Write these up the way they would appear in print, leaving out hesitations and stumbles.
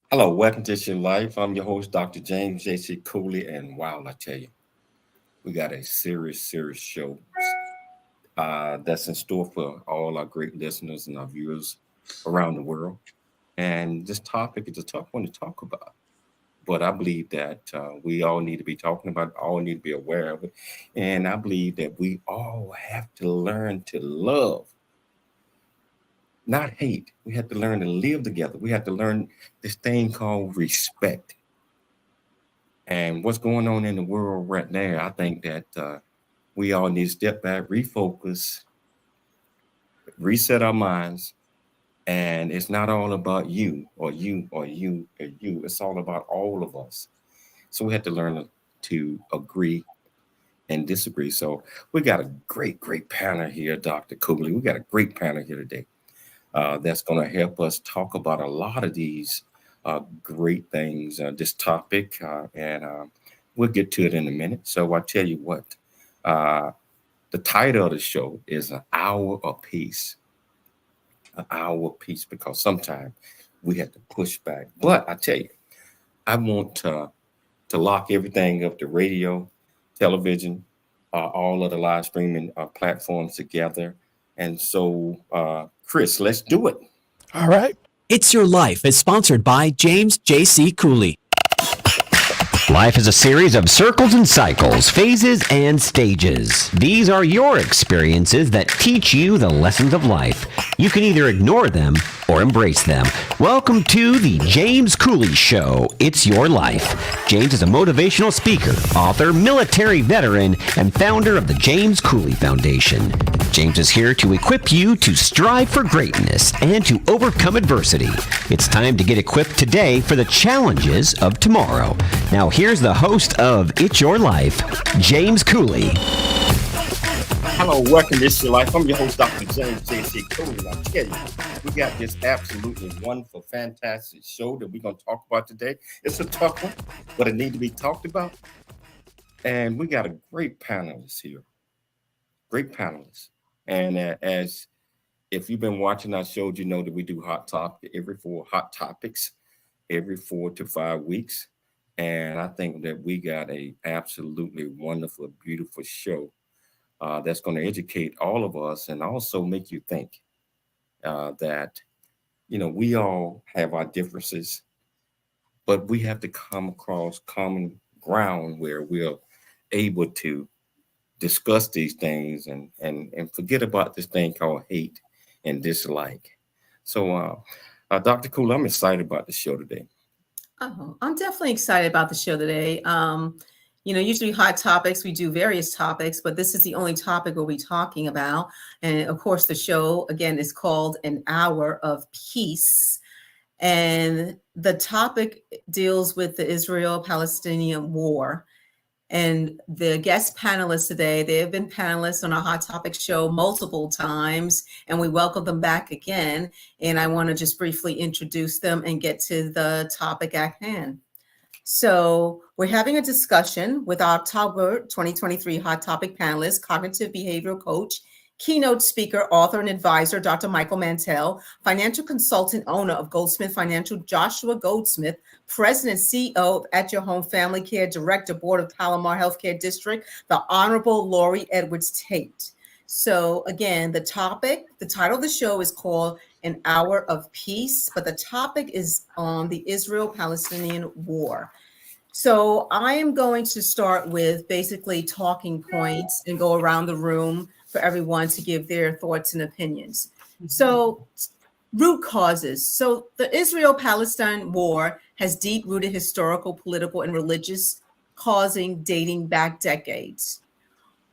Hello, welcome to It's Your Life. I'm your host, Dr. James J.C. Cooley, and wow, I tell you, we got a serious show that's in store for all our great listeners and our viewers around the world. And this topic is a tough one to talk about, but I believe that we all need to be talking about it, all need to be aware of it. And I believe that we all have to learn to love, not hate. We have to learn to live together. We have to learn this thing called respect. And what's going on in the world right now, I think that we all need to step back, refocus, reset our minds. And it's not all about you or you or you or you. It's all about all of us. So we have to learn to agree and disagree. So we got a great panel here, Dr. Cooley. We got a great panel here today. That's going to help us talk about a lot of these great things, this topic, and we'll get to it in a minute. So I tell you what, the title of the show is An Hour of Peace. An hour of peace, because sometimes we have to push back. But I tell you, I want to lock everything up, the radio, television, all of the live streaming platforms together. And so, Chris, let's do it. All right. It's Your Life is sponsored by James J.C. Cooley. Life is a series of circles and cycles, phases and stages. These are your experiences that teach you the lessons of life. You can either ignore them or embrace them. Welcome to the James Cooley Show. It's Your Life. James is a motivational speaker, author, military veteran, and founder of the James Cooley Foundation. James is here to equip you to strive for greatness and to overcome adversity. It's time to get equipped today for the challenges of tomorrow. Now, here's the host of It's Your Life, James Cooley. Hello, welcome to It's Your Life. I'm your host, Dr. James J.C. Cooley. I tell you, we got this absolutely wonderful, fantastic show that we're going to talk about today. It's a tough one, but it needs to be talked about. And we got a great panelist here. Great panelists. And as if you've been watching our show, you know that we do hot topics every 4 to 5 weeks. And I think that we got a absolutely wonderful, beautiful show that's going to educate all of us and also make you think that, you know, we all have our differences, but we have to come across common ground where we're able to discuss these things and forget about this thing called hate and dislike. So, Dr. Cool, I'm excited about the show today. Oh, I'm definitely excited about the show today. Usually hot topics, we do various topics, but this is the only topic we'll be talking about. And of course, the show, again, is called An Hour of Peace. And the topic deals with the Israel-Palestinian war. And the guest panelists today, they have been panelists on our Hot Topic show multiple times, and we welcome them back again. And I want to just briefly introduce them and get to the topic at hand. So we're having a discussion with our October 2023 Hot Topic panelist, cognitive behavioral coach, keynote speaker, author, and advisor, Dr. Michael Mantell, financial consultant, owner of Goldsmith Financial, Joshua Goldsmith, president and CEO of At Your Home Family Care, director, board of Palomar Healthcare District, the Honorable Laurie Edwards-Tate. So again, the title of the show is called An Hour of Peace, but the topic is on the Israel-Palestinian war. So I am going to start with basically talking points and go around the room for everyone to give their thoughts and opinions. So root causes. So the Israel-Palestine war has deep-rooted historical, political, and religious causing dating back decades.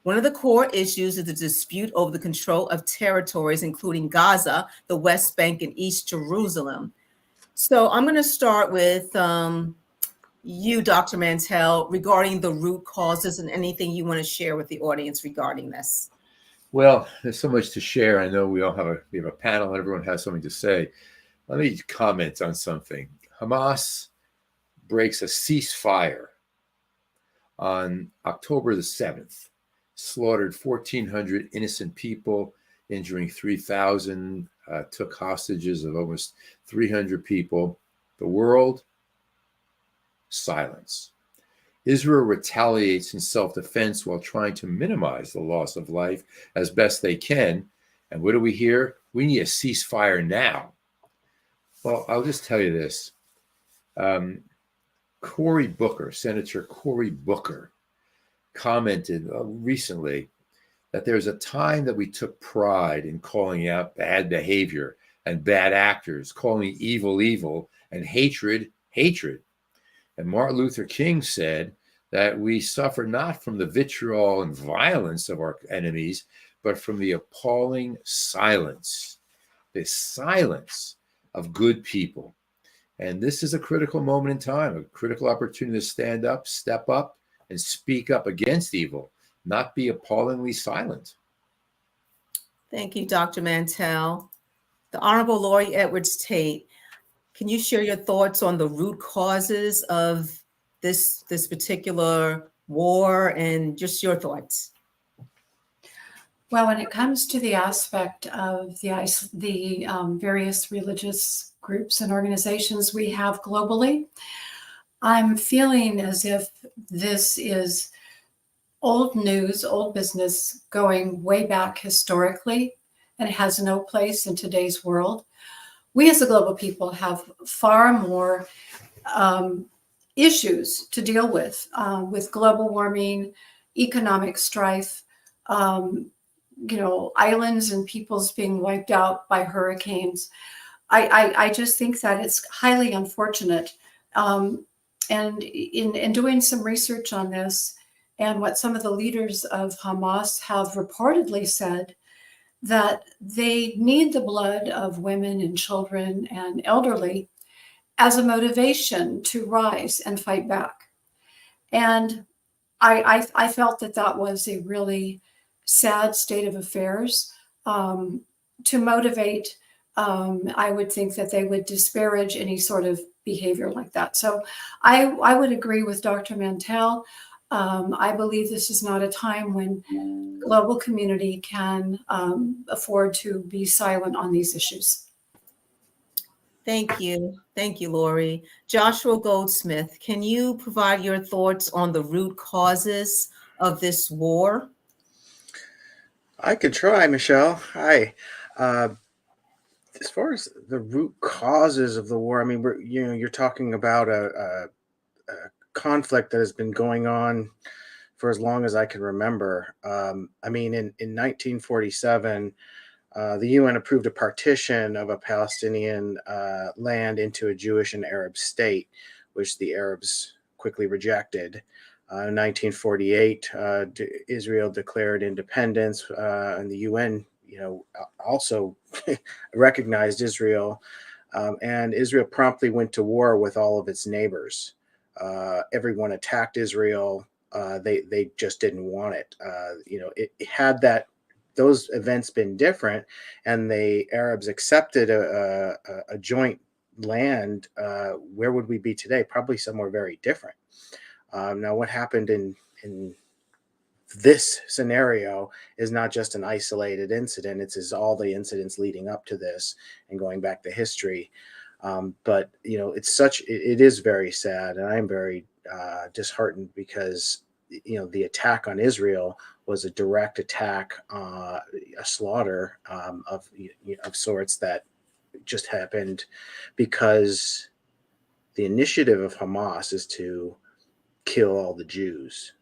One of the core issues is the dispute over the control of territories, including Gaza, the West Bank, and East Jerusalem. So I'm going to start with you, Dr. Mantell, regarding the root causes and anything you want to share with the audience regarding this. Well, there's so much to share. I know we have a panel and everyone has something to say. Let me comment on something. Hamas breaks a ceasefire on October the 7th, slaughtered 1,400 innocent people, injuring 3,000, took hostages of almost 300 people. The world, silence. Israel retaliates in self-defense while trying to minimize the loss of life as best they can. And what do we hear? We need a ceasefire now. Well, I'll just tell you this. Cory Booker, Senator Cory Booker, commented recently that there's a time that we took pride in calling out bad behavior and bad actors, calling evil, evil, and hatred, hatred. And Martin Luther King said that we suffer not from the vitriol and violence of our enemies, but from the appalling silence, the silence of good people. And this is a critical moment in time, a critical opportunity to stand up, step up, and speak up against evil, not be appallingly silent. Thank you, Dr. Mantell. The Honorable Laurie Edwards-Tate, can you share your thoughts on the root causes of this particular war and just your thoughts? Well, when it comes to the aspect of the various religious groups and organizations we have globally, I'm feeling as if this is old news, old business going way back historically, and it has no place in today's world. We as a global people have far more issues to deal with global warming, economic strife, islands and peoples being wiped out by hurricanes. I just think that it's highly unfortunate. And in doing some research on this and what some of the leaders of Hamas have reportedly said, that they need the blood of women and children and elderly as a motivation to rise and fight back. And I felt that was a really sad state of affairs. To motivate, I would think that they would disparage any sort of behavior like that. So I would agree with Dr. Mantell. I believe this is not a time when global community can afford to be silent on these issues. Thank you. Thank you, Laurie. Joshua Goldsmith, can you provide your thoughts on the root causes of this war? I could try, Michelle. Hi. As far as the root causes of the war, I mean, you're talking about a conflict that has been going on for as long as I can remember. I mean, in 1947, the UN approved a partition of a Palestinian land into a Jewish and Arab state, which the Arabs quickly rejected. In 1948, Israel declared independence, and the UN, also recognized Israel, and Israel promptly went to war with all of its neighbors. Everyone attacked Israel. They just didn't want it. Had those events been different, and the Arabs accepted a joint land, where would we be today? Probably somewhere very different. Now, what happened in this scenario is not just an isolated incident. It's all the incidents leading up to this and going back to history. But it is very sad, and I'm very disheartened because the attack on Israel was a direct attack, a slaughter of sorts that just happened because the initiative of Hamas is to kill all the Jews,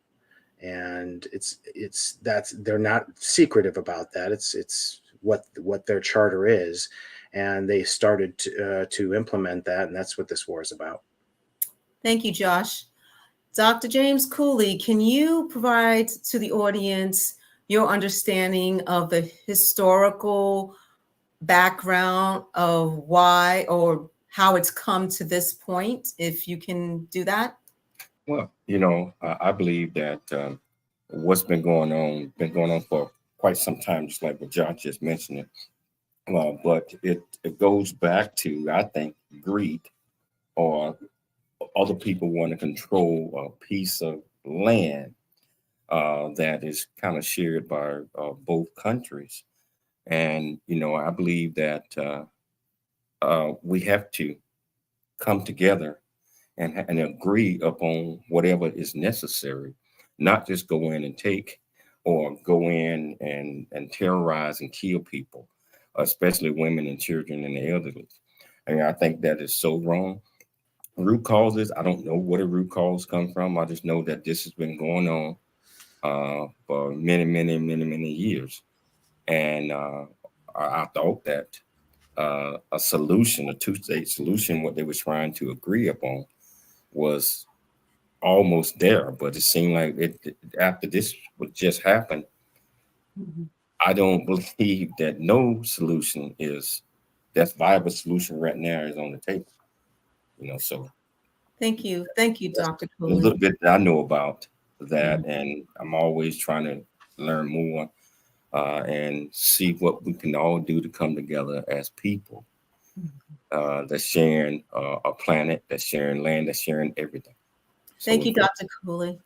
and they're not secretive about that. It's what their charter is, and they started to implement that, and that's what this war is about. Thank you, Josh. Dr. James Cooley, can you provide to the audience your understanding of the historical background of why or how it's come to this point, if you can do that? Well, I believe that what's been going on for quite some time, just like what Josh just mentioned. But it goes back to, I think, greed, or other people want to control a piece of land that is kind of shared by both countries. And, I believe that we have to come together and agree upon whatever is necessary, not just go in and take, or go in and terrorize and kill people, especially women and children and the elderly. And I think that is so wrong. Root causes, I don't know where the root cause come from. I just know that this has been going on for many years. And I thought that a solution, a two-state solution, what they were trying to agree upon, was almost there. But it seemed like after this would just happen, I don't believe that no solution that's viable solution right now is on the table. So Thank you, Dr. a Cooley. little bit that I know about that, and I'm always trying to learn more and see what we can all do to come together as people that's sharing a planet, that's sharing land, that's sharing everything. Thank you, Dr. Cooley.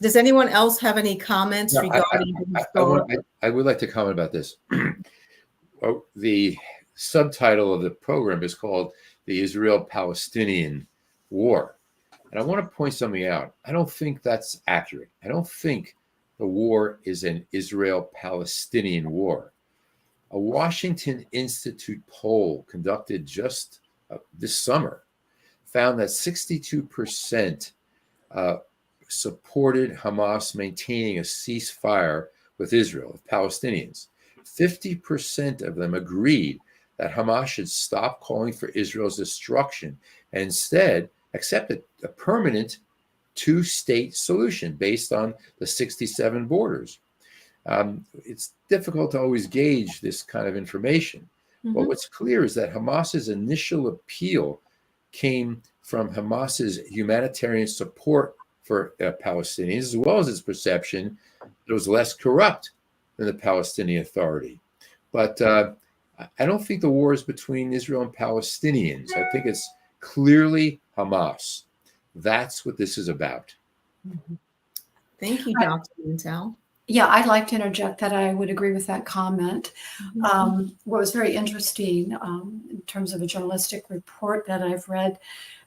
Does anyone else have any comments regarding the historical? I would like to comment about this. The subtitle of the program is called The Israel-Palestinian War. And I want to point something out. I don't think that's accurate. I don't think the war is an Israel-Palestinian war. A Washington Institute poll conducted just this summer found that 62% supported Hamas maintaining a ceasefire with Israel, with Palestinians. 50% of them agreed that Hamas should stop calling for Israel's destruction and instead accept a permanent two-state solution based on the 67 borders. It's difficult to always gauge this kind of information. But what's clear is that Hamas's initial appeal came from Hamas's humanitarian support for Palestinians, as well as its perception that it was less corrupt than the Palestinian Authority. But I don't think the war is between Israel and Palestinians. I think it's clearly Hamas. That's what this is about. Thank you, Dr. Mantell. Yeah, I'd like to interject that I would agree with that comment. What was very interesting in terms of a journalistic report that I've read,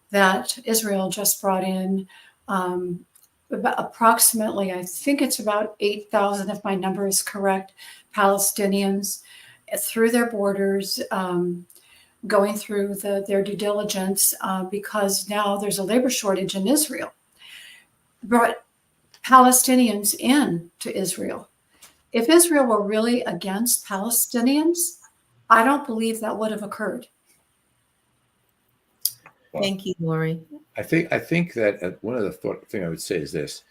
that Israel just brought in about approximately, I think it's about 8,000, if my number is correct, Palestinians through their borders, going through their due diligence, because now there's a labor shortage in Israel. brought Palestinians in to Israel. If Israel were really against Palestinians, I don't believe that would have occurred. Well, Thank you, Laurie. I think that one of the thing I would say is this: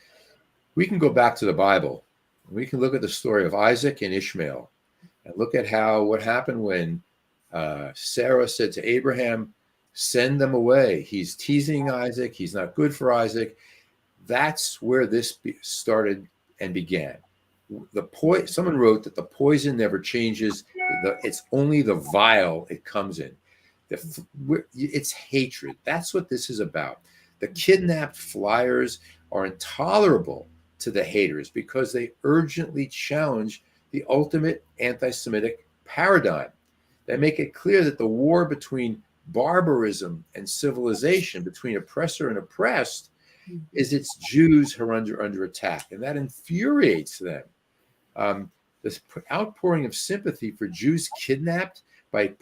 we can go back to the Bible. We can look at the story of Isaac and Ishmael, and look at what happened when Sarah said to Abraham, "Send them away. He's teasing Isaac. He's not good for Isaac." That's where this started and began. Someone wrote that the poison never changes. It's only the vial it comes in. It's hatred. That's what this is about. The kidnapped flyers are intolerable to the haters because they urgently challenge the ultimate anti-Semitic paradigm. They make it clear that the war between barbarism and civilization, between oppressor and oppressed, is it's Jews who are under attack, and that infuriates them. This outpouring of sympathy for Jews kidnapped by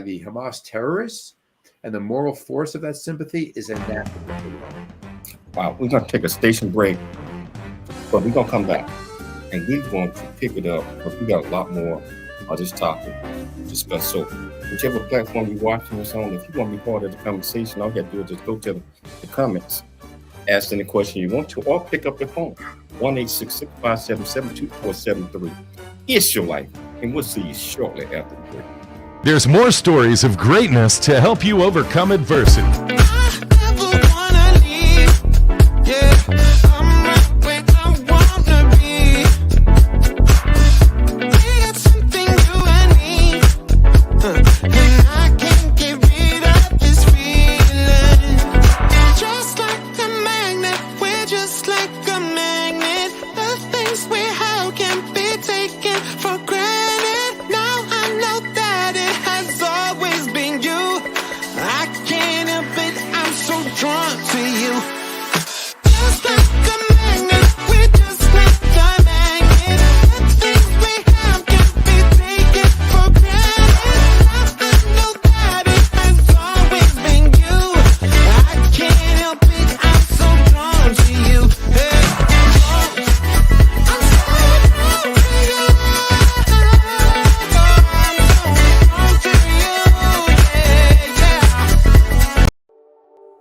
the Hamas terrorists and the moral force of that sympathy is anathema. Wow, we're going to take a station break, but we're going to come back and we're going to pick it up because we got a lot more on this topic to discuss. So, whichever platform you're watching this on, if you want to be part of the conversation, all you have to do is just go to the comments, ask any question you want to, or pick up the phone, 1-866-577-2473. It's your life, and we'll see you shortly after the break. There's more stories of greatness to help you overcome adversity.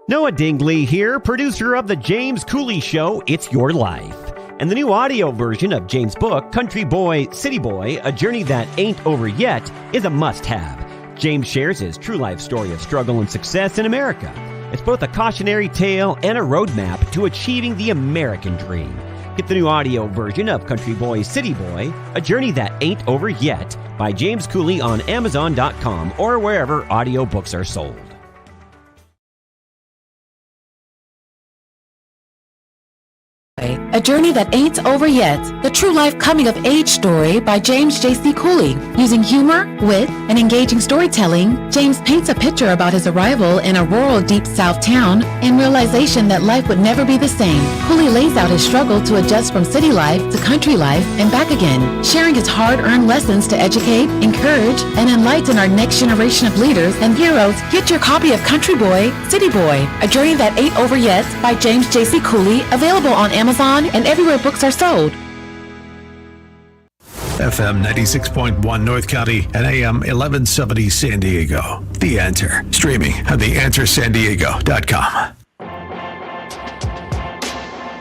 Noah Dingley here, producer of the 𝐃𝐈𝐒 Show, It's Your Life. And the new audio version of James' book, Country Boy, City Boy, A Journey That Ain't Over Yet, is a must-have. James shares his true life story of struggle and success in America. It's both a cautionary tale and a roadmap to achieving the American dream. Get the new audio version of Country Boy, City Boy, A Journey That Ain't Over Yet by 𝐃𝐈𝐒 on Amazon.com or wherever audiobooks are sold. A Journey That Ain't Over Yet, the true life coming of age story by James J.C. Cooley. Using humor, wit, and engaging storytelling, James paints a picture about his arrival in a rural deep south town and realization that life would never be the same. Cooley lays out his struggle to adjust from city life to country life and back again, sharing his hard-earned lessons to educate, encourage, and enlighten our next generation of leaders and heroes. Get your copy of Country Boy, City Boy, A Journey That Ain't Over Yet by James J.C. Cooley, available on Amazon and everywhere books are sold. FM 96.1 North County and AM 1170 San Diego. The Answer. Streaming at theanswersandiego.com.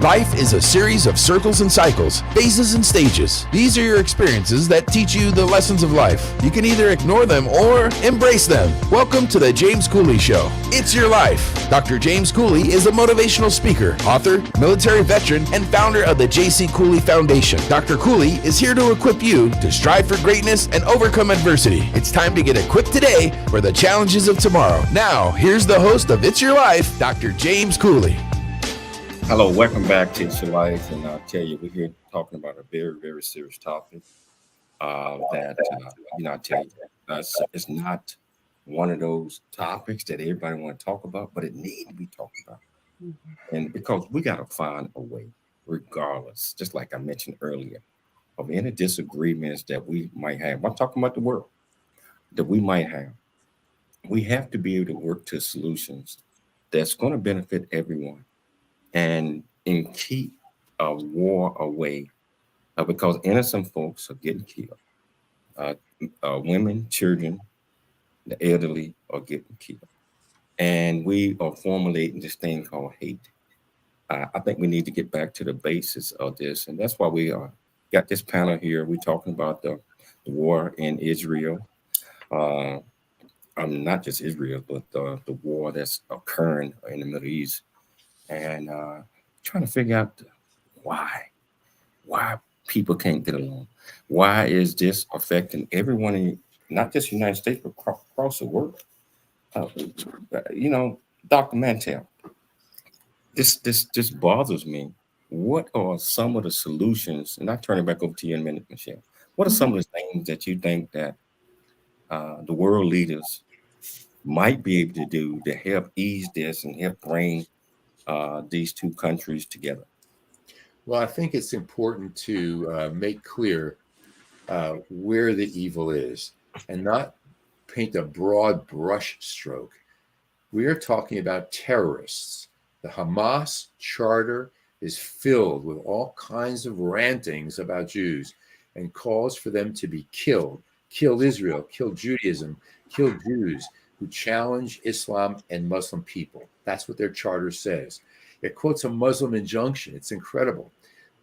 Life is a series of circles and cycles, phases and stages. These are your experiences that teach you the lessons of life. You can either ignore them or embrace them. Welcome to the 𝐃𝐈𝐒 Show. It's your life. Dr. James Cooley is a motivational speaker, author, military veteran, and founder of the J.C. Cooley Foundation. Dr. Cooley is here to equip you to strive for greatness and overcome adversity. It's time to get equipped today for the challenges of tomorrow. Now, here's the host of It's Your Life, Dr. James Cooley. Hello, welcome back to It's Your Life, and I'll tell you, we're here talking about a very, very serious topic I tell you, it's not one of those topics that everybody want to talk about, but it needs to be talked about. Mm-hmm. And because we got to find a way, regardless, just like I mentioned earlier, of any disagreements that we might have. I'm talking about the world that we might have. We have to be able to work to solutions that's going to benefit everyone. And and keep a war away, because innocent folks are getting killed. Uh, Women, children, the elderly are getting killed. And we are formulating this thing called hate. I think we need to get back to the basis of this. And that's why we got this panel here. We're talking about the war in Israel. Not just Israel, but the war that's occurring in the Middle East. And trying to figure out why people can't get along. Why is this affecting everyone in not just the United States, but across the world? Dr. Mantell, this bothers me. What are some of the solutions? And I'll turn it back over to you in a minute, Michelle. What are some of the things that you think that the world leaders might be able to do to help ease this and help bring these two countries together? Well, I think it's important to make clear where the evil is and not paint a broad brush stroke. We are talking about terrorists. The Hamas charter is filled with all kinds of rantings about Jews and calls for them to be killed. Kill Israel, kill Judaism, kill Jews who challenge Islam and Muslim people. That's what their charter says. It quotes a Muslim injunction. It's incredible.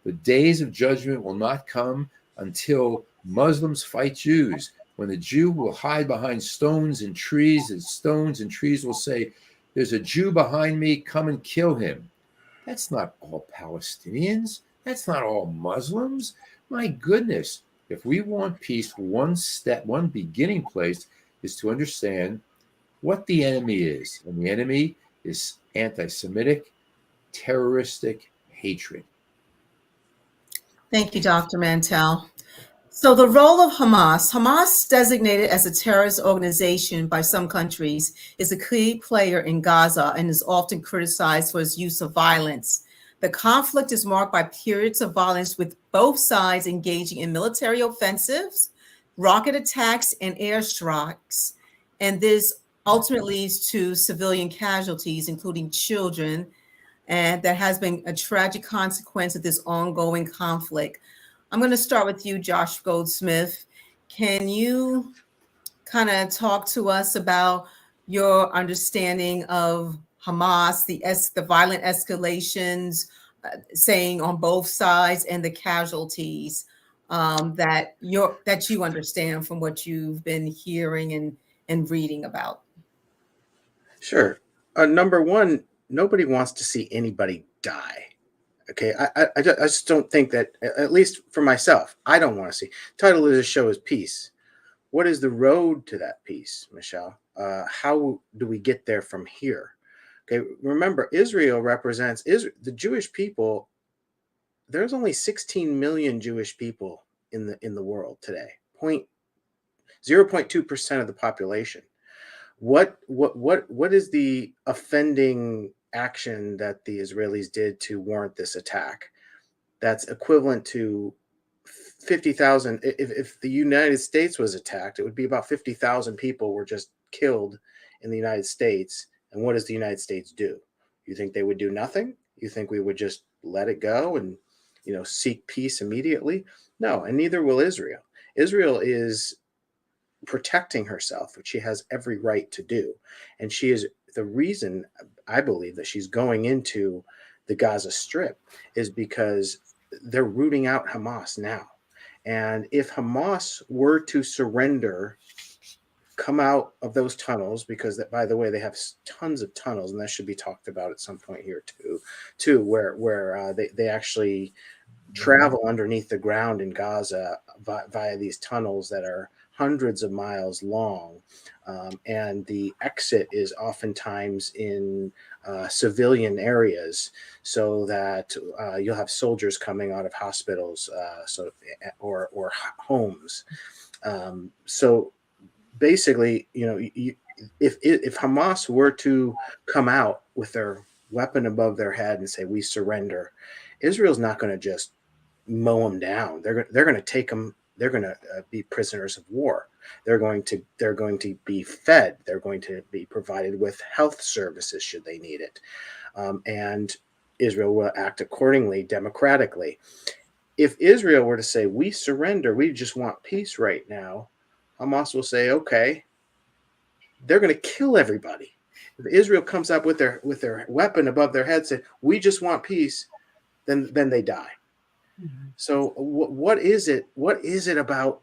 The days of judgment will not come until Muslims fight Jews. When the Jew will hide behind stones and trees, and stones and trees will say, "There's a Jew behind me, come and kill him." That's not all Palestinians. That's not all Muslims. My goodness, if we want peace, one beginning place is to understand what the enemy is. And the enemy is anti-Semitic, terroristic hatred. Thank you, Dr. Mantell. So the role of Hamas, designated as a terrorist organization by some countries, is a key player in Gaza and is often criticized for its use of violence. The conflict is marked by periods of violence, with both sides engaging in military offensives, rocket attacks, and airstrikes. And this ultimately leads to civilian casualties, including children, and that has been a tragic consequence of this ongoing conflict. I'm going to start with you, Josh Goldsmith. Can you kind of talk to us about your understanding of Hamas, the violent escalations, saying on both sides, and the casualties that you understand from what you've been hearing and reading about? Sure. Number one, nobody wants to see anybody die. Okay, I just don't think that, at least for myself, I don't want to see. Title of this show is Peace. What is the road to that peace, Michelle? How do we get there from here? Okay, remember, Israel represents the Jewish people. There's only 16 million Jewish people in the world today. 0.2% of the population. What is the offending action that the Israelis did to warrant this attack? That's equivalent to 50,000. If the United States was attacked, it would be about 50,000 people were just killed in the United States. And what does the United States do? You think they would do nothing? You think we would just let it go and, seek peace immediately? No, and neither will Israel. Israel is protecting herself, which she has every right to do. And she is the reason, I believe, that she's going into the Gaza Strip is because they're rooting out Hamas now. And if Hamas were to surrender, come out of those tunnels, because that, by the way, they have tons of tunnels, and that should be talked about at some point here too, where they actually travel underneath the ground in Gaza via these tunnels that are hundreds of miles long, and the exit is oftentimes in civilian areas, so that you'll have soldiers coming out of hospitals, or homes. So basically, if Hamas were to come out with their weapon above their head and say, "We surrender," Israel's not going to just mow them down. They're going to take them. They're going to be prisoners of war. They're going to be fed. They're going to be provided with health services should they need it. And Israel will act accordingly democratically. If Israel were to say, we surrender, we just want peace right now, Hamas will say, okay, they're going to kill everybody. If Israel comes up with their weapon above their head, say, we just want peace, then they die. Mm-hmm. So what is it? What is it about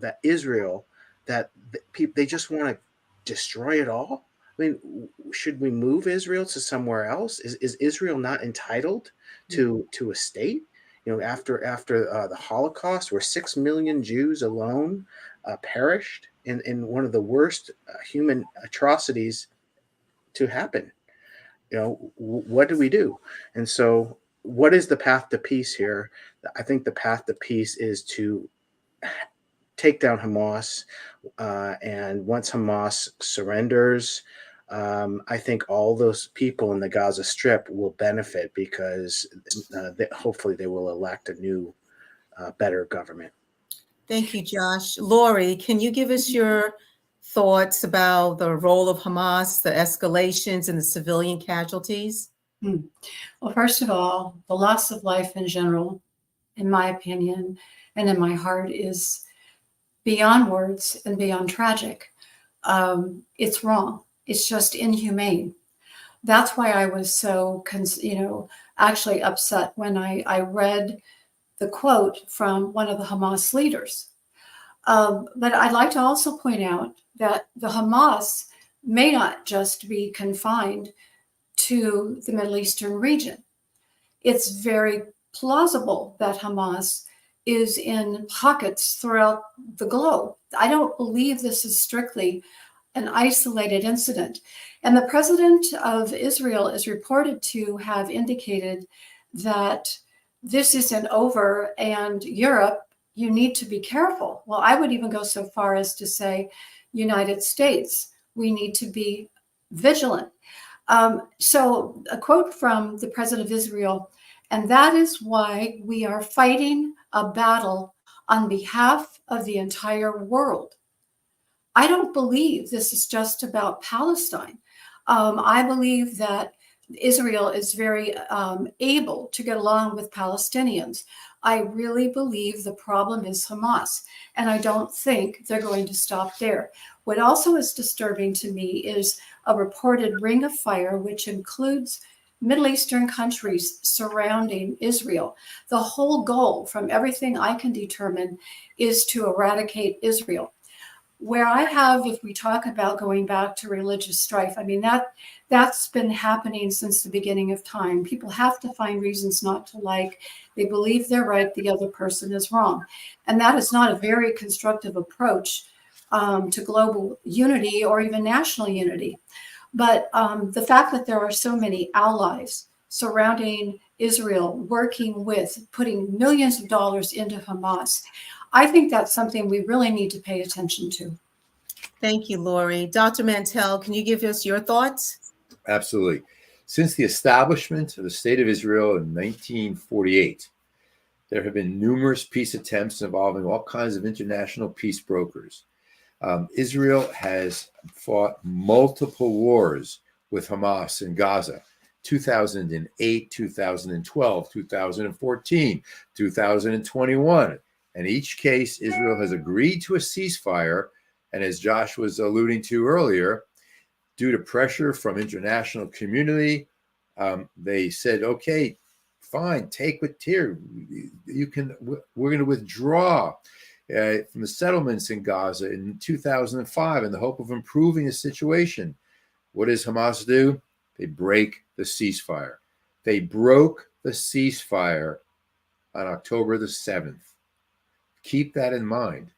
that Israel that they just want to destroy it all? I mean, should we move Israel to somewhere else? Is Israel not entitled to a state? You know, after the Holocaust, where 6 million Jews alone perished in one of the worst human atrocities to happen. You know, what do we do? And so, what is the path to peace here? I think the path to peace is to take down Hamas, and once Hamas surrenders, I think all those people in the Gaza Strip will benefit because hopefully they will elect a new, better government. Thank you, Josh. Laurie, can you give us your thoughts about the role of Hamas, the escalations, and the civilian casualties? Well, first of all, the loss of life in general, in my opinion, and in my heart, is beyond words and beyond tragic. It's wrong. It's just inhumane. That's why I was so, actually upset when I read the quote from one of the Hamas leaders. But I'd like to also point out that the Hamas may not just be confined to the Middle Eastern region. It's very plausible that Hamas is in pockets throughout the globe. I don't believe this is strictly an isolated incident. And the president of Israel is reported to have indicated that this isn't over, and Europe, you need to be careful. Well, I would even go so far as to say, United States, we need to be vigilant. So a quote from the president of Israel, and that is why we are fighting a battle on behalf of the entire world. I don't believe this is just about Palestine. I believe that Israel is very able to get along with Palestinians. I really believe the problem is Hamas, and I don't think they're going to stop there. What also is disturbing to me is a reported ring of fire, which includes Middle Eastern countries surrounding Israel. The whole goal, from everything I can determine, is to eradicate Israel. Where I have, if we talk about going back to religious strife, I mean, that's been happening since the beginning of time. People have to find reasons not to like. They believe they're right, the other person is wrong. And that is not a very constructive approach to global unity or even national unity. But the fact that there are so many allies surrounding Israel, working with, putting millions of dollars into Hamas, I think that's something we really need to pay attention to. Thank you, Laurie. Dr. Mantell, can you give us your thoughts? Absolutely. Since the establishment of the State of Israel in 1948, there have been numerous peace attempts involving all kinds of international peace brokers. Israel has fought multiple wars with Hamas in Gaza, 2008, 2012, 2014, 2021. In each case, Israel has agreed to a ceasefire. And as Josh was alluding to earlier, due to pressure from international community, they said, okay, fine, take what tier. We're going to withdraw from the settlements in Gaza in 2005 in the hope of improving the situation. What does Hamas do? They break the ceasefire. They broke the ceasefire on October the 7th. Keep that in mind.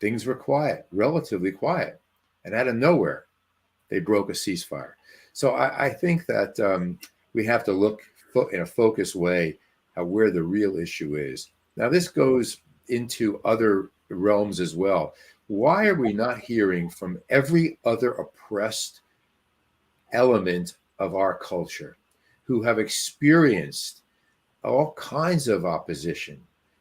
Things were quiet, relatively quiet. And out of nowhere, they broke a ceasefire. So I think that we have to look in a focused way at where the real issue is. Now, this goes into other realms as well. Why are we not hearing from every other oppressed element of our culture who have experienced all kinds of opposition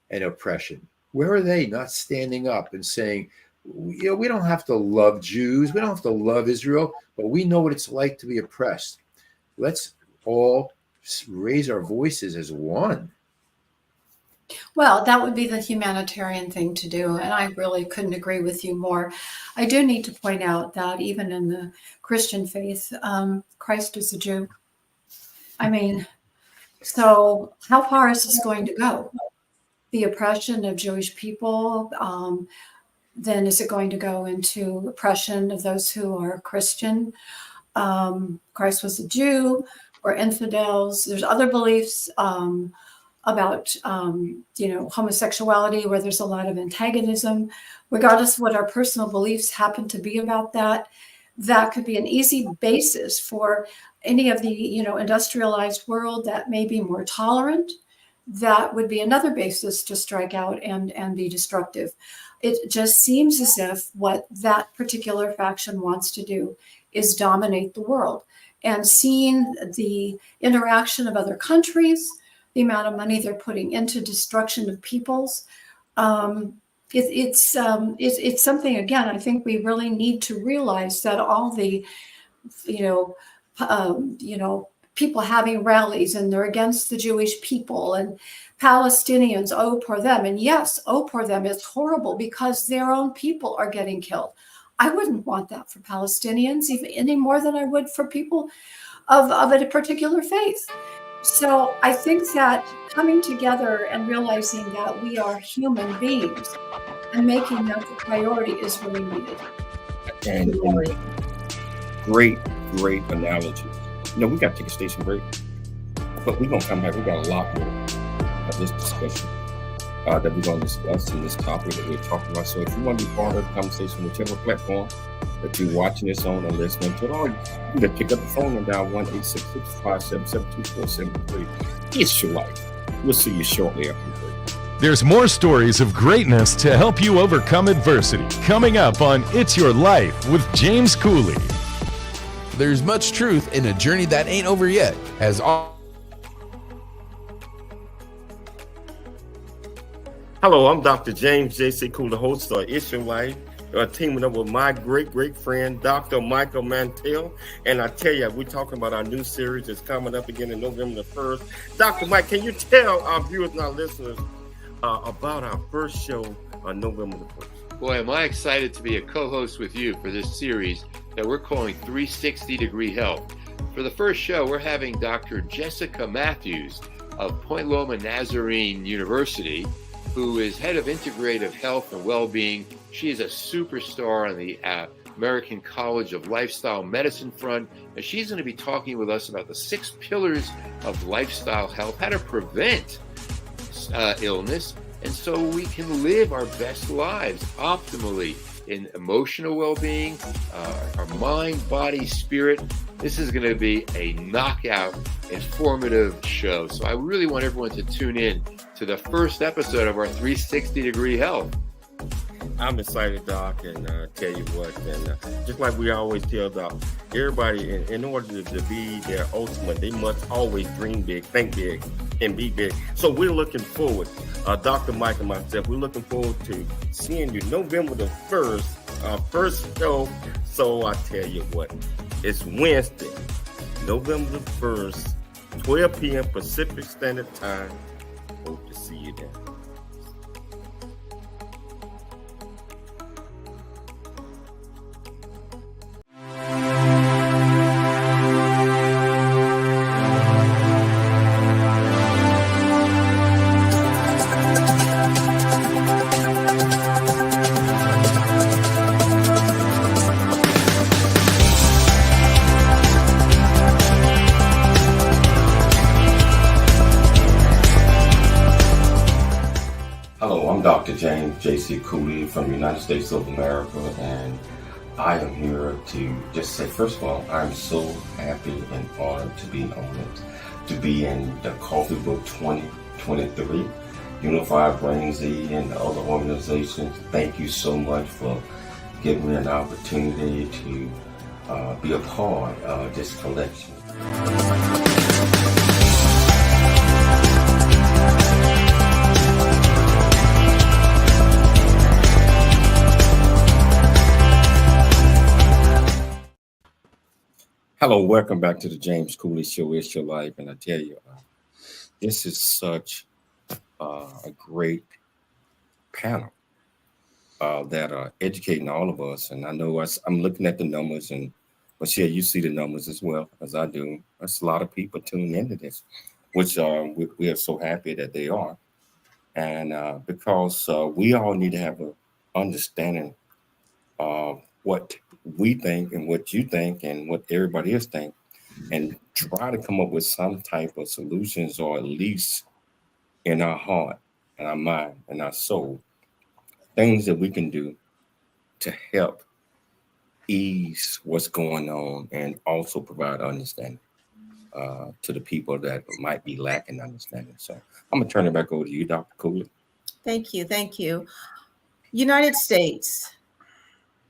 and oppression? Where are they not standing up and saying, you know, we don't have to love Jews, we don't have to love Israel, but we know what it's like to be oppressed. Let's all raise our voices as one. Well, that would be the humanitarian thing to do, and I really couldn't agree with you more. I do need to point out that even in the Christian faith, Christ is a Jew. I mean, so how far is this going to go? The oppression of Jewish people, then is it going to go into oppression of those who are Christian? Christ was a Jew, we're infidels. There's other beliefs about homosexuality where there's a lot of antagonism. Regardless of what our personal beliefs happen to be about that, that could be an easy basis for any of the industrialized world that may be more tolerant. That would be another basis to strike out and be destructive. It just seems as if what that particular faction wants to do is dominate the world. And seeing the interaction of other countries, the amount of money they're putting into destruction of peoples, it's something, again, I think we really need to realize that all the, people having rallies and they're against the Jewish people and Palestinians, oh, poor them. And yes, oh, poor them is horrible because their own people are getting killed. I wouldn't want that for Palestinians even any more than I would for people of a particular faith. So I think that coming together and realizing that we are human beings and making that the priority is really needed. And great analogy. We got to take a station break, but we're going to come back. We got a lot more of this discussion that we're going to discuss in this topic that we're talking about. So if you want to be part of the conversation, whichever platform that you're watching this on or listening to it, or you can pick up the phone and dial 1-866-577-2473. It's your life. We'll see you shortly after the break. There's more stories of greatness to help you overcome adversity coming up on It's Your Life with James Cooley. There's much truth in a journey that ain't over yet. Hello, I'm Dr. James J.C. Cooley, the host of It's Your Life. Teaming up with my great friend, Dr. Michael Mantell. And I tell you, we're talking about our new series that's coming up again in November the 1st. Dr. Mike, can you tell our viewers and our listeners about our first show on November the 1st? Boy, am I excited to be a co-host with you for this series that we're calling 360-Degree Health. For the first show, we're having Dr. Jessica Matthews of Point Loma Nazarene University, who is head of integrative health and well-being. She is a superstar on the American College of Lifestyle Medicine front, and she's going to be talking with us about the 6 pillars of lifestyle health, how to prevent illness, and so we can live our best lives optimally in emotional well-being, our mind, body, spirit. This is going to be a knockout, informative show. So I really want everyone to tune in to the first episode of our 360-Degree Health. I'm excited, Doc, and tell you what, and just like we always tell Doc, everybody, in order to be their ultimate, they must always dream big, think big, and be big. So we're looking forward, Dr. Mike and myself, we're looking forward to seeing you November the 1st, our first show. So I tell you what, it's Wednesday, November the 1st, 12 p.m. Pacific Standard Time. Hope to see you there. Dr. James J.C. Cooley from the United States of America, and I am here to just say, first of all, I'm so happy and honored to be honored to be in the Coffee Book 2023, Unified Brain Z and the other organizations. Thank you so much for giving me an opportunity to be a part of this collection. Hello, welcome back to the James Cooley Show. It's your life, and I tell you, this is such a great panel that are educating all of us. And I know I'm looking at the numbers, and Michelle, you see the numbers as well as I do. There's a lot of people tuning into this, which we are so happy that they are. And because we all need to have an understanding of what we think and what you think and what everybody else thinks, and try to come up with some type of solutions, or at least in our heart and our mind and our soul, things that we can do to help ease what's going on and also provide understanding to the people that might be lacking understanding. So I'm gonna turn it back over to you, Dr. Cooley. Thank you. Thank you. United States.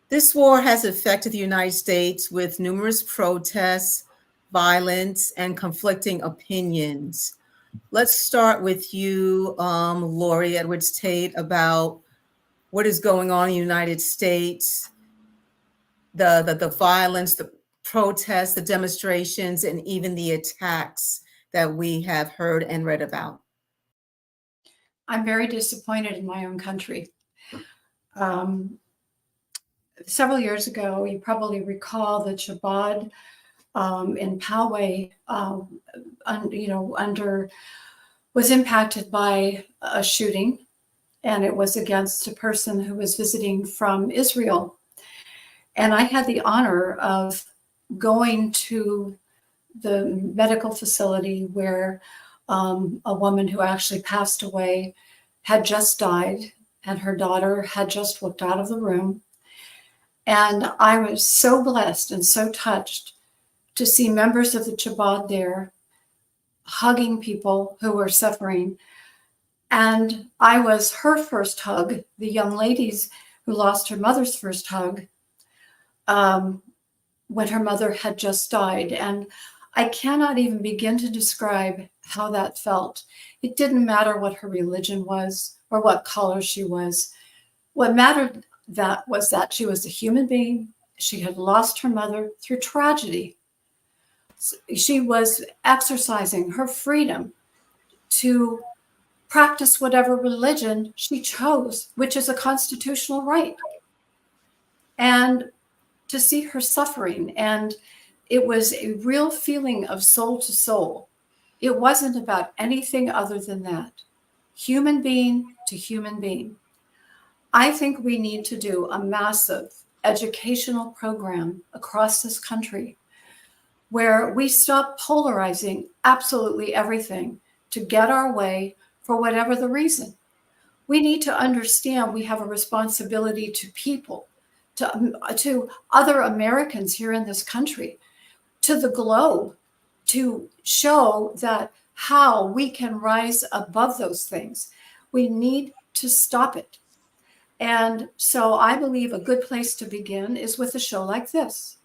This war has affected the United States with numerous protests, violence, and conflicting opinions. Let's start with you, Laurie Edwards-Tate, about what is going on in the United States, the violence, the protests, the demonstrations, and even the attacks that we have heard and read about. I'm very disappointed in my own country. Several years ago, you probably recall that Chabad in Poway, was impacted by a shooting, and it was against a person who was visiting from Israel. And I had the honor of going to the medical facility where a woman who actually passed away had just died, and her daughter had just walked out of the room. And I was so blessed and so touched to see members of the Chabad there hugging people who were suffering. And I was her first hug, the young ladies who lost her mother's first hug when her mother had just died. And I cannot even begin to describe how that felt. It didn't matter what her religion was or what color she was. What mattered was that she was a human being. She had lost her mother through tragedy. She was exercising her freedom to practice whatever religion she chose, which is a constitutional right. And to see her suffering, and it was a real feeling of soul to soul. It wasn't about anything other than that. Human being to human being. I think we need to do a massive educational program across this country where we stop polarizing absolutely everything to get our way for whatever the reason. We need to understand we have a responsibility to people, to other Americans here in this country, to the globe, to show that how we can rise above those things. We need to stop it. And so I believe a good place to begin is with a show like this.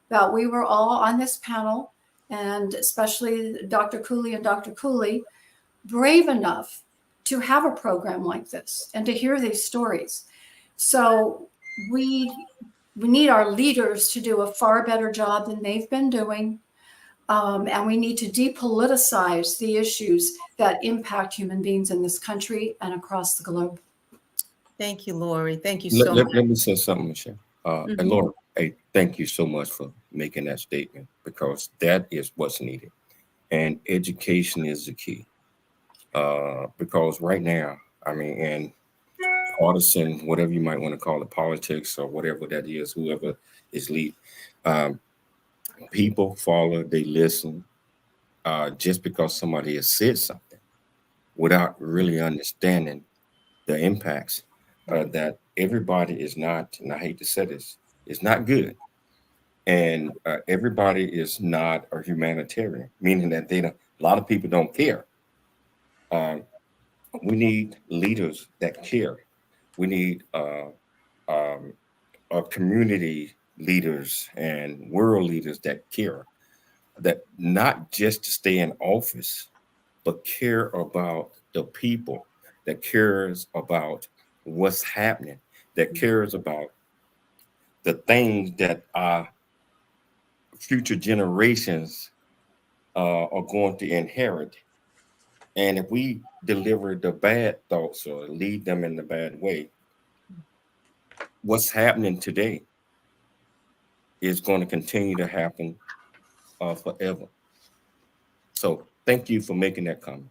That we were all on this panel, and especially Dr. Cooley and Dr. Cooley, brave enough to have a program like this and to hear these stories. So we need our leaders to do a far better job than they've been doing. And we need to depoliticize the issues that impact human beings in this country and across the globe. Thank you, Laurie. Thank you so much. Let me say something, Michelle. And Laurie, hey, thank you so much for making that statement, because that is what's needed. And education is the key. Because right now, I mean, in partisan, whatever you might want to call it, politics or whatever that is, whoever is lead, people follow, they listen just because somebody has said something without really understanding the impacts that everybody is not, and I hate to say this, is not good. And everybody is not a humanitarian, meaning that a lot of people don't care. We need leaders that care. We need community leaders and world leaders that care, that not just to stay in office, but care about the people, that cares about what's happening, that cares about the things that are future generations are going to inherit. And if we deliver the bad thoughts or lead them in the bad way, what's happening today is going to continue to happen forever. So thank you for making that comment.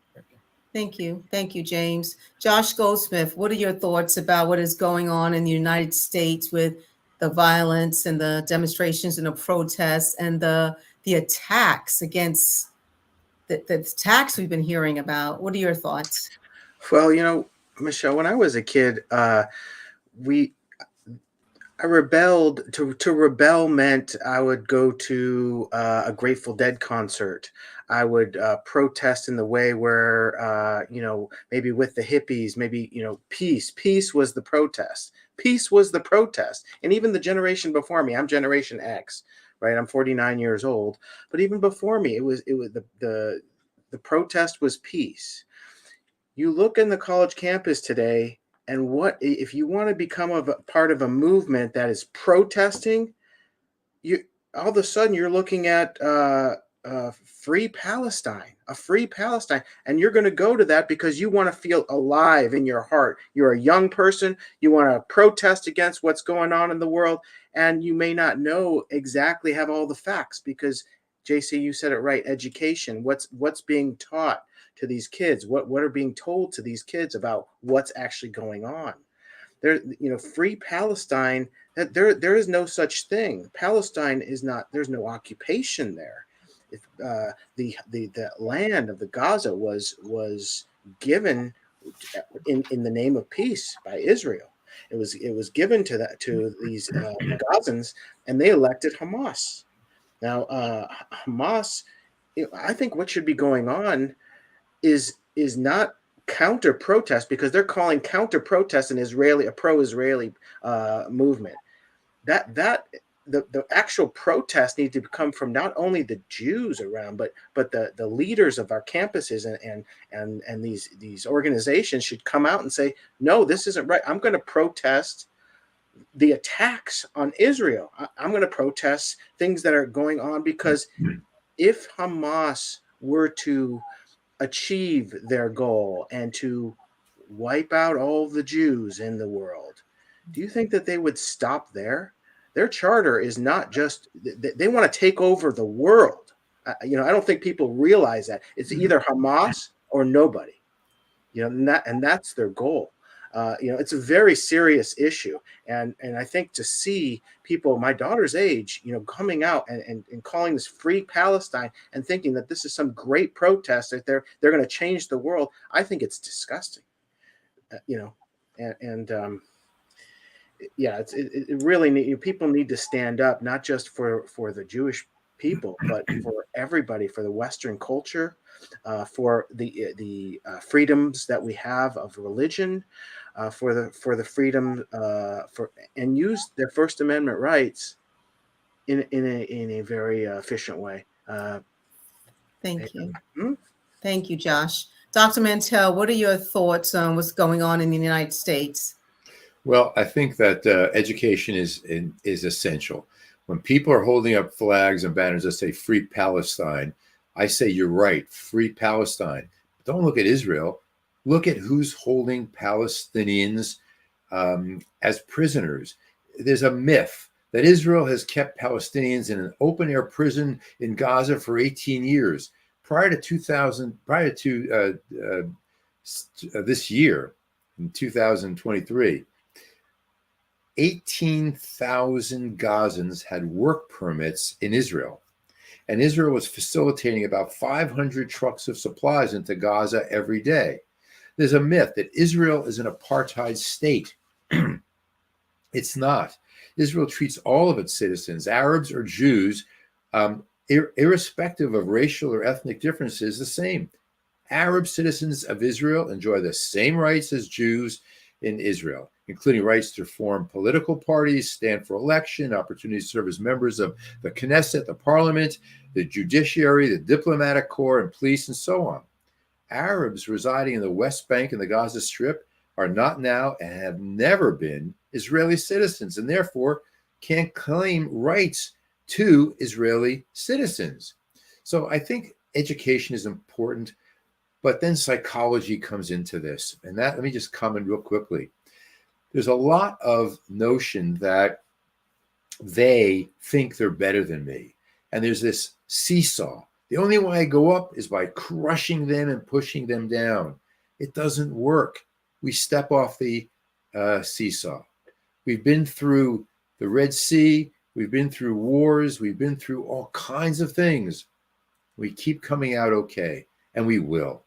Thank you. Thank you, James. Josh Goldsmith, what are your thoughts about what is going on in the United States with the violence and the demonstrations and the protests and the attacks against the attacks we've been hearing about? What are your thoughts? Well, you know, Michelle, when I was a kid, I rebelled. To rebel meant I would go to a Grateful Dead concert. I would protest in the way where, you know, maybe with the hippies, maybe, you know, peace. Peace was the protest. Peace was the protest. And even the generation before me, I'm Generation X, right? I'm 49 years old. But even before me, it was the protest was peace. You look in the college campus today, and what if you want to become a part of a movement that is protesting? You all of a sudden you're looking at free Palestine, a free Palestine, and you're going to go to that because you want to feel alive in your heart. You're a young person. You want to protest against what's going on in the world, and you may not know exactly have all the facts because, JC, you said it right. Education. What's being taught to these kids? What are being told to these kids about what's actually going on? There, you know, free Palestine. That there is no such thing. Palestine is not. There's no occupation there. If, the land of the Gaza was given in the name of peace by Israel. It was given to these Gazans, and they elected Hamas. Now, Hamas, you know, I think what should be going on is not counter protest, because they're calling counter protest a pro-Israeli movement. The actual protest need to come from not only the Jews around, but the leaders of our campuses and these organizations should come out and say, no, this isn't right. I'm going to protest the attacks on Israel. I'm going to protest things that are going on, because if Hamas were to achieve their goal and to wipe out all the Jews in the world, do you think that they would stop there? Their charter is not just, they want to take over the world. You know, I don't think people realize that. It's either Hamas or nobody, you know, and that's their goal. You know, it's a very serious issue. And I think to see people my daughter's age, you know, coming out and calling this free Palestine and thinking that this is some great protest, that they're going to change the world, I think it's disgusting. You know, and yeah, it really people need to stand up, not just for the Jewish people, but for everybody, for the Western culture, for the freedoms that we have of religion, for the freedom and use their First Amendment rights in a very efficient way. Thank you. Thank you, Josh. Dr. Mantell, what are your thoughts on what's going on in the United States? Well, I think that education is essential. When people are holding up flags and banners that say "Free Palestine," I say you're right, free Palestine. Don't look at Israel. Look at who's holding Palestinians as prisoners. There's a myth that Israel has kept Palestinians in an open-air prison in Gaza for 18 years. Prior to this year, in 2023, 18,000 Gazans had work permits in Israel. And Israel was facilitating about 500 trucks of supplies into Gaza every day. There's a myth that Israel is an apartheid state. It's not. Israel treats all of its citizens, Arabs or Jews, irrespective of racial or ethnic differences, the same. Arab citizens of Israel enjoy the same rights as Jews in Israel, including rights to form political parties, stand for election, opportunities to serve as members of the Knesset, the parliament, the judiciary, the diplomatic corps, and police, and so on. Arabs residing in the West Bank and the Gaza Strip are not now and have never been Israeli citizens, and therefore can't claim rights 2 Israeli citizens. So I think education is important, but then psychology comes into this. And that, let me just comment real quickly. There's a lot of notion that they think they're better than me. And there's this seesaw. The only way I go up is by crushing them and pushing them down. It doesn't work. We step off the seesaw. We've been through the Red Sea. We've been through wars. We've been through all kinds of things. We keep coming out okay, and we will.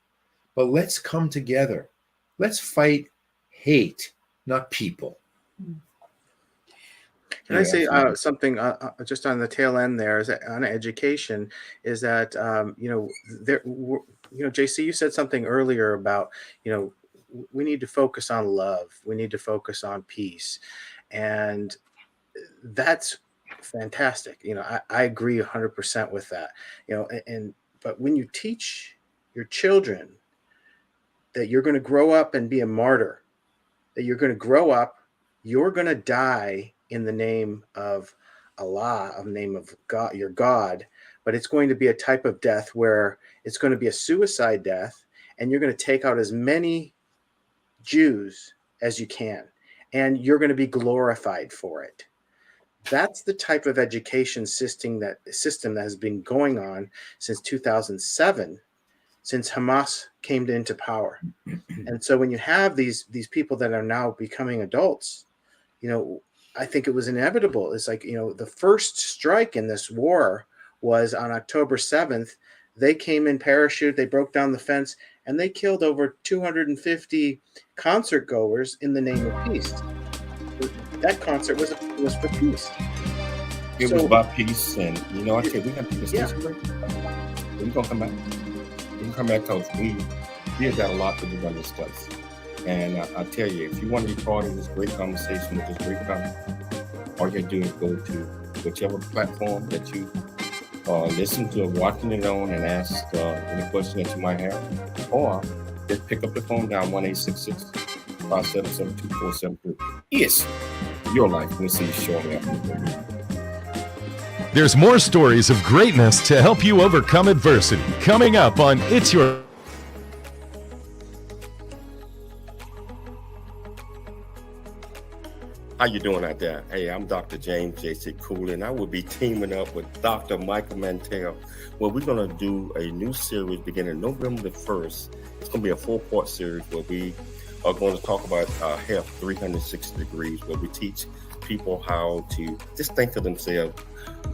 But let's come together. Let's fight hate, not people. Can I say something just on the tail end there? Is that on education? Is that JC, you said something earlier about we need to focus on love. We need to focus on peace, and that's fantastic. I agree 100% with that. But when you teach your children that you're going to grow up and be a martyr, that you're going to grow up, you're going to die in the name of Allah, of the name of God, your God, but it's going to be a type of death where it's going to be a suicide death, and you're going to take out as many Jews as you can, and you're going to be glorified for it. That's the type of education system that has been going on since 2007, since Hamas came into power. And so when you have these people that are now becoming adults, I think it was inevitable. It's like, the first strike in this war was on October 7th. They came in parachute, they broke down the fence, and they killed over 250 concert goers in the name of peace. That concert was for peace. It was about peace, and I said we're gonna take a station break. We're gonna come back. We're gonna come back because we have got a lot that we're gonna discuss. And I tell you, if you want to be part of this great conversation with this great family, all you have to do is go to whichever platform that you listen to, watching it on, and ask any question that you might have, or just pick up the phone down 1-866-577-2473. It's your life. We'll see you shortly after the break. There's more stories of greatness to help you overcome adversity coming up on It's Your. How you doing out there? Hey, I'm Dr. James J.C. Cooley, and I will be teaming up with Dr. Michael Mantell, where we're going to do a new series beginning November the 1st. It's going to be a 4-part series where we are going to talk about health 360 degrees, where we teach people how to just think of themselves.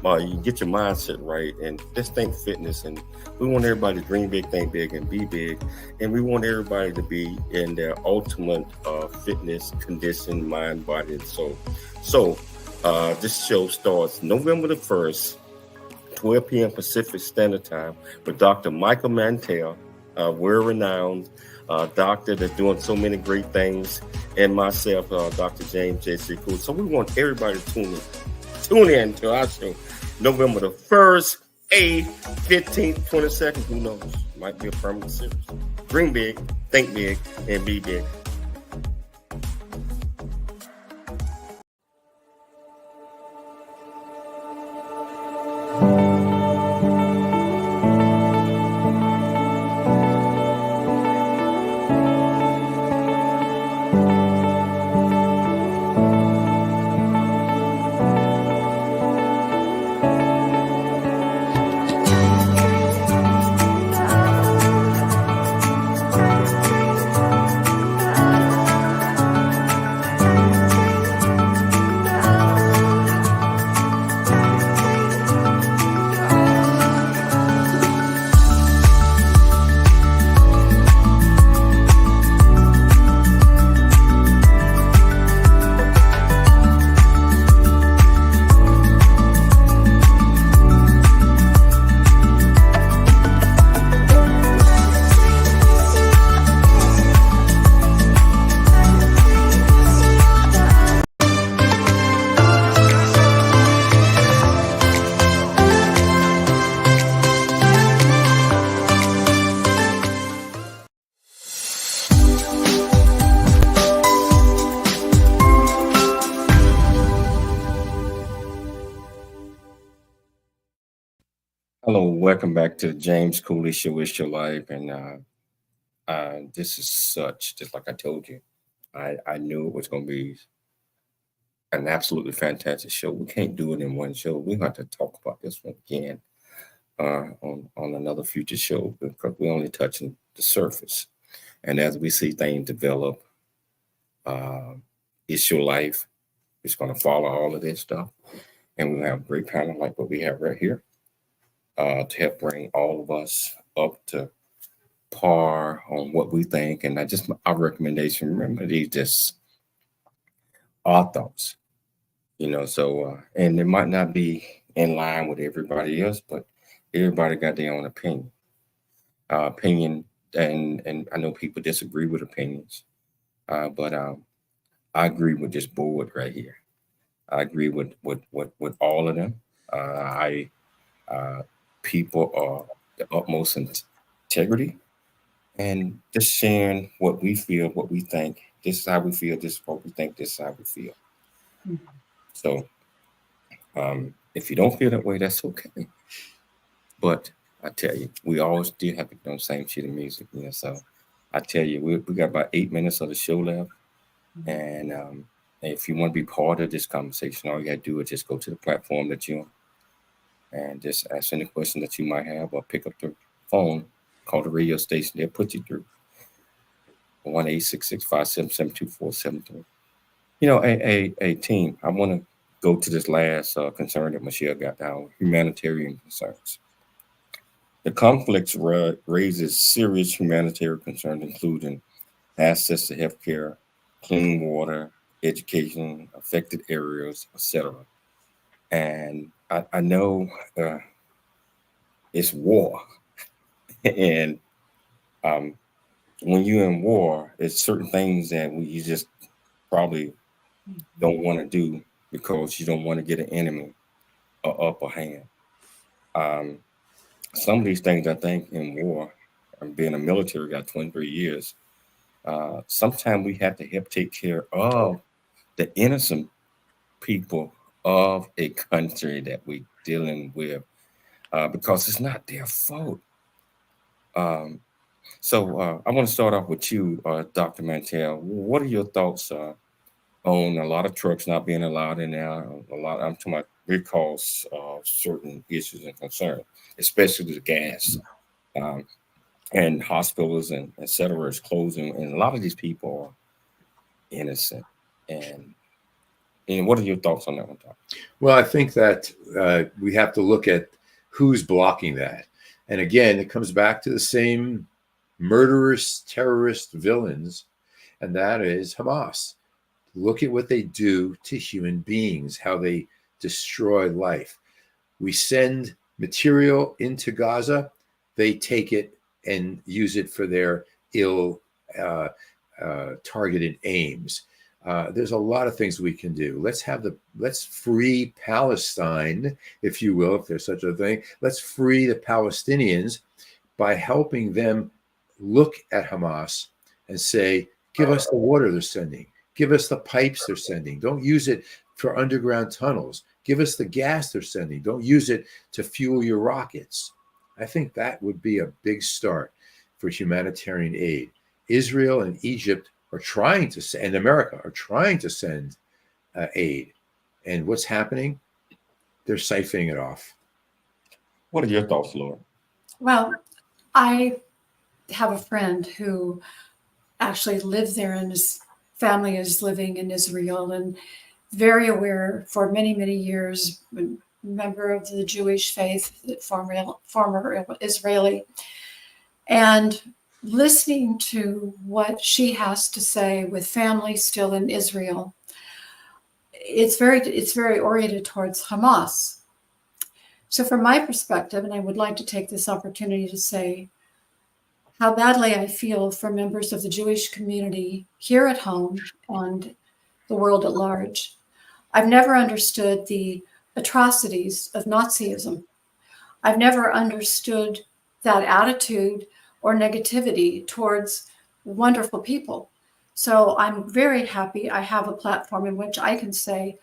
You get your mindset right and just think fitness. And we want everybody to dream big, think big, and be big. And we want everybody to be in their ultimate fitness, condition, mind, body, and soul. So this show starts November the 1st, 12 p.m. Pacific Standard Time with Dr. Michael Mantell, world-renowned doctor that's doing so many great things, and myself, Dr. James J.C. Cooley. So we want everybody to tune in to our show November the 1st, 8th, 15th, 22nd. Who knows? Might be a permanent series. Dream big, think big, and be big. welcome back to the James Cooley Show. It's your life, and this is just like I told you, I knew it was going to be an absolutely fantastic show. We can't do it in one show. We have to talk about this one again on another future show, because we're only touching the surface. And as we see things develop, it's your life. It's going to follow all of this stuff. And we have a great panel like what we have right here to help bring all of us up to par on what we think. And our recommendation, remember, these just our thoughts, so, and it might not be in line with everybody else, but everybody got their own opinion. And I know people disagree with opinions, but I agree with this board right here. I agree with all of them. People are the utmost integrity, and just sharing what we feel, what we think. This is how we feel. This is what we think. This is how we feel. Mm-hmm. So, if you don't feel that way, that's okay. But I tell you, we all still have to do the same sheet of music. So I tell you, we got about 8 minutes of the show left, and if you want to be part of this conversation, all you got to do is just go to the platform that you're on and just ask any question that you might have, or pick up the phone, call the radio station. They'll put you through 1-866-577-2473. A team, I want to go to this last concern that Michelle got down, humanitarian concerns. The conflicts raises serious humanitarian concerns, including access to healthcare, clean water, education, affected areas, etc. And I know it's war, and when you're in war, it's certain things that you just probably don't want to do because you don't want to get an enemy or upper hand. Some of these things, I think, in war, and being a military guy 23 years, sometimes we have to help take care of the innocent people of a country that we're dealing with, because it's not their fault. So I want to start off with you, Dr. Mantell. What are your thoughts on a lot of trucks not being allowed in there? I'm talking about because of certain issues and concerns, especially the gas, and hospitals and et cetera is closing, and a lot of these people are innocent. And what are your thoughts on that one, Tom? Well, I think that we have to look at who's blocking that. And again, it comes back to the same murderous, terrorist villains, and that is Hamas. Look at what they do to human beings, how they destroy life. We send material into Gaza, they take it and use it for their ill targeted aims. There's a lot of things we can do. Let's free Palestine, if you will, if there's such a thing. Let's free the Palestinians by helping them look at Hamas and say, give us the water they're sending. Give us the pipes they're sending. Don't use it for underground tunnels. Give us the gas they're sending. Don't use it to fuel your rockets. I think that would be a big start for humanitarian aid. Israel and Egypt are trying to, and America are trying to send aid. And what's happening? They're siphoning it off. What are your thoughts, Laurie? Well, I have a friend who actually lives there, and his family is living in Israel, and very aware for many, many years, member of the Jewish faith, former Israeli, and listening to what she has to say with family still in Israel, it's very oriented towards Hamas. So from my perspective, and I would like to take this opportunity to say how badly I feel for members of the Jewish community here at home and the world at large. I've never understood the atrocities of Nazism. I've never understood that attitude or negativity towards wonderful people. So I'm very happy I have a platform in which I can say,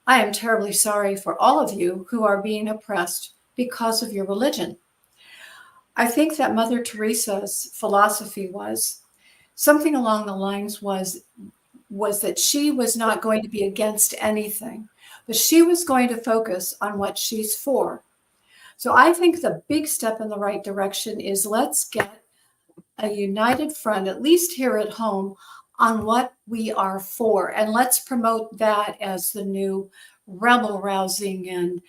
I am terribly sorry for all of you who are being oppressed because of your religion. I think that Mother Teresa's philosophy was something along the lines was that she was not going to be against anything, but she was going to focus on what she's for. So I think the big step in the right direction is let's get a united front, at least here at home, on what we are for. And let's promote that as the new rebel rousing and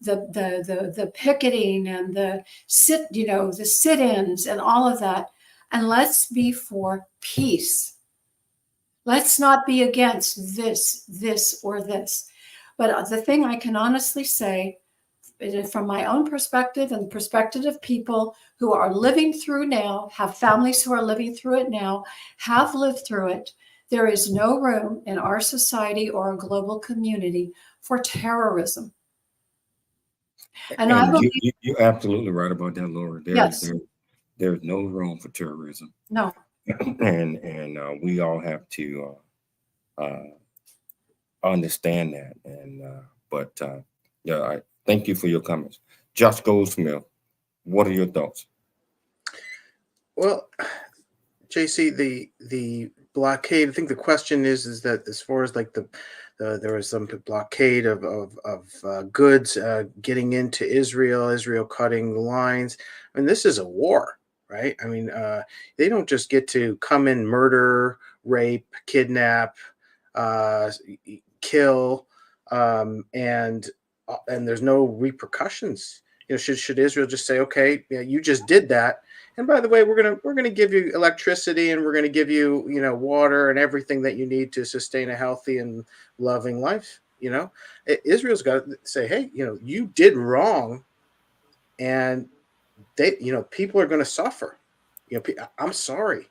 the picketing and the sit-ins and all of that. And let's be for peace. Let's not be against this, or this. But the thing I can honestly say, from my own perspective and the perspective of people who are living through now, have families who are living through it now, have lived through it, there is no room in our society or a global community for terrorism. And I believe you're absolutely right about that, Laurie. Yes. There's no room for terrorism. No. And we all have to understand that. And yeah, I thank you for your comments. Josh Goldsmith, what are your thoughts? Well, JC, the blockade. I think the question is that as far as like there was some blockade of goods getting into Israel cutting the lines. I mean, this is a war, right? I mean, they don't just get to come in, murder, rape, kidnap, kill, and there's no repercussions. You know, should Israel just say, okay, yeah, you just did that, and by the way, we're gonna give you electricity, and we're gonna give you, water and everything that you need to sustain a healthy and loving life. Israel's got to say, hey, you did wrong, and they, people are going to suffer. I'm sorry.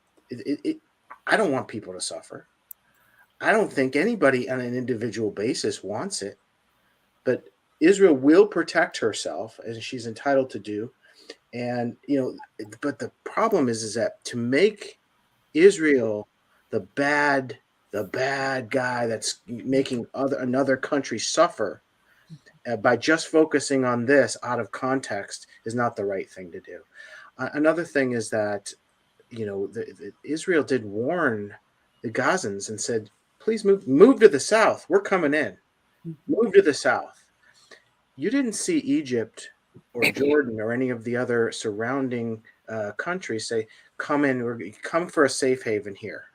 I don't want people to suffer. I don't think anybody on an individual basis wants it, but Israel will protect herself, as she's entitled to do. And, but the problem is that to make Israel the bad guy that's making another country suffer by just focusing on this out of context is not the right thing to do. Another thing is that, Israel did warn the Gazans and said, please move to the south. We're coming in. Move to the south. You didn't see Egypt or Jordan or any of the other surrounding countries say, come in, or come for a safe haven here.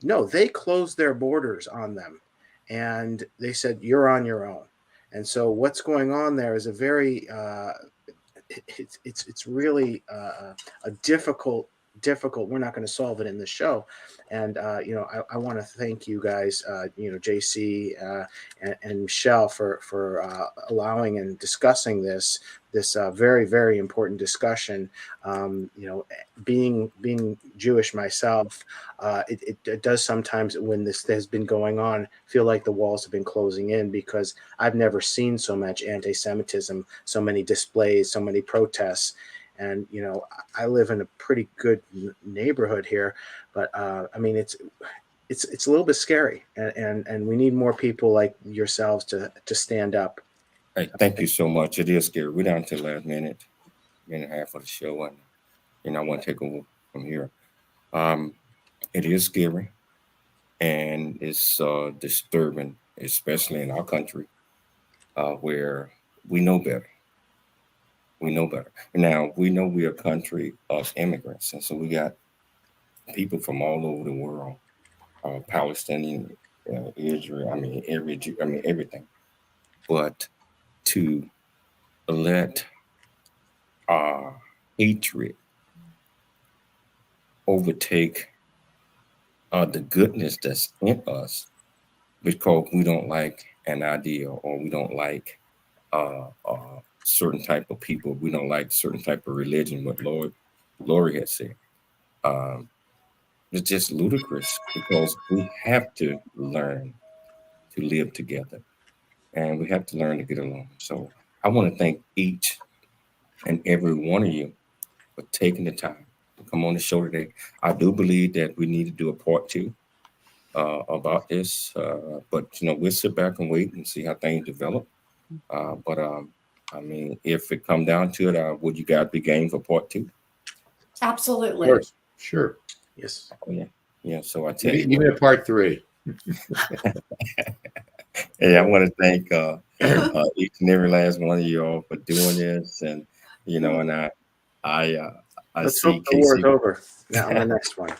No, they closed their borders on them, and they said, you're on your own. And so what's going on there is a very, it's really a difficult, we're not going to solve it in the show. And, I want to thank you guys, JC and Michelle for allowing and discussing this very, very important discussion. Being Jewish myself, it does sometimes, when this has been going on, feel like the walls have been closing in, because I've never seen so much anti-Semitism, so many displays, so many protests. And, I live in a pretty good neighborhood here, but I mean, it's a little bit scary, and we need more people like yourselves to stand up. Hey, thank you so much. It is scary. We're down to the last minute and a half of the show, and I want to take over from here. It is scary, and it's disturbing, especially in our country, where we know better. We know better. Now, we know we're a country of immigrants, and so we got people from all over the world, Palestinian, Israel, everything. But to let hatred overtake the goodness that's in us because we don't like an idea, or we don't like certain type of people, we don't like certain type of religion, what Laurie has said. It's just ludicrous, because we have to learn to live together, and we have to learn to get along. So I want to thank each and every one of you for taking the time to come on the show today. I do believe that we need to do a part 2 about this, but we'll sit back and wait and see how things develop. But I mean, if it come down to it, would you guys be game for part 2? Absolutely. Of course. Sure. Yes. Oh, yeah. Yeah. So I tell you, Even a part 3. hey, I want to thank each and every last one of you all for doing this, and and I Let's see hope the war's Casey. over. Now on the next one.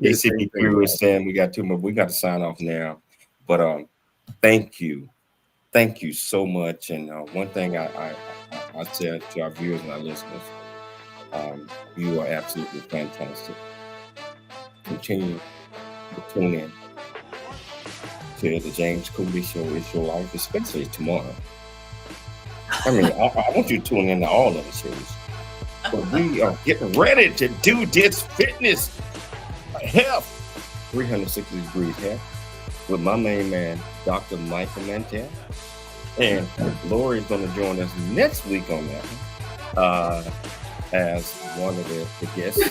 Casey Crew is saying we got 2 more. We got to sign off now, but thank you so much. And one thing I said to our viewers and our listeners, you are absolutely fantastic. Continue to tune in to the James Cooley Show. It's your life, especially tomorrow. I mean, I want you to tune in to all of the shows. But we are getting ready to do this fitness health 360 degrees health with my main man, Dr. Michael Mantell. And Laurie is going to join us next week on that as one of the guests.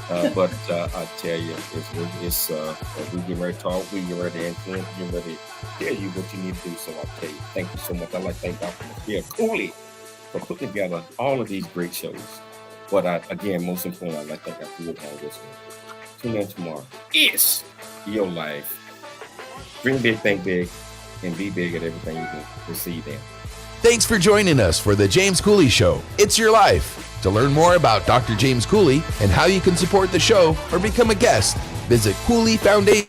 But I tell you, it's we get ready to talk, we get ready to influence, get ready to tell you what you need to do. So I tell you, thank you so much. I'd like to thank Dr. Michelle Cooley for putting together all of these great shows. But again, most importantly, I'd like to thank our viewers and listeners. Tune in tomorrow. It's your life. Dream big, think big, and be big at everything you do. We'll see you then. Thanks for joining us for the James Cooley Show. It's your life. To learn more about Dr. James Cooley and how you can support the show or become a guest, visit Cooley Foundation.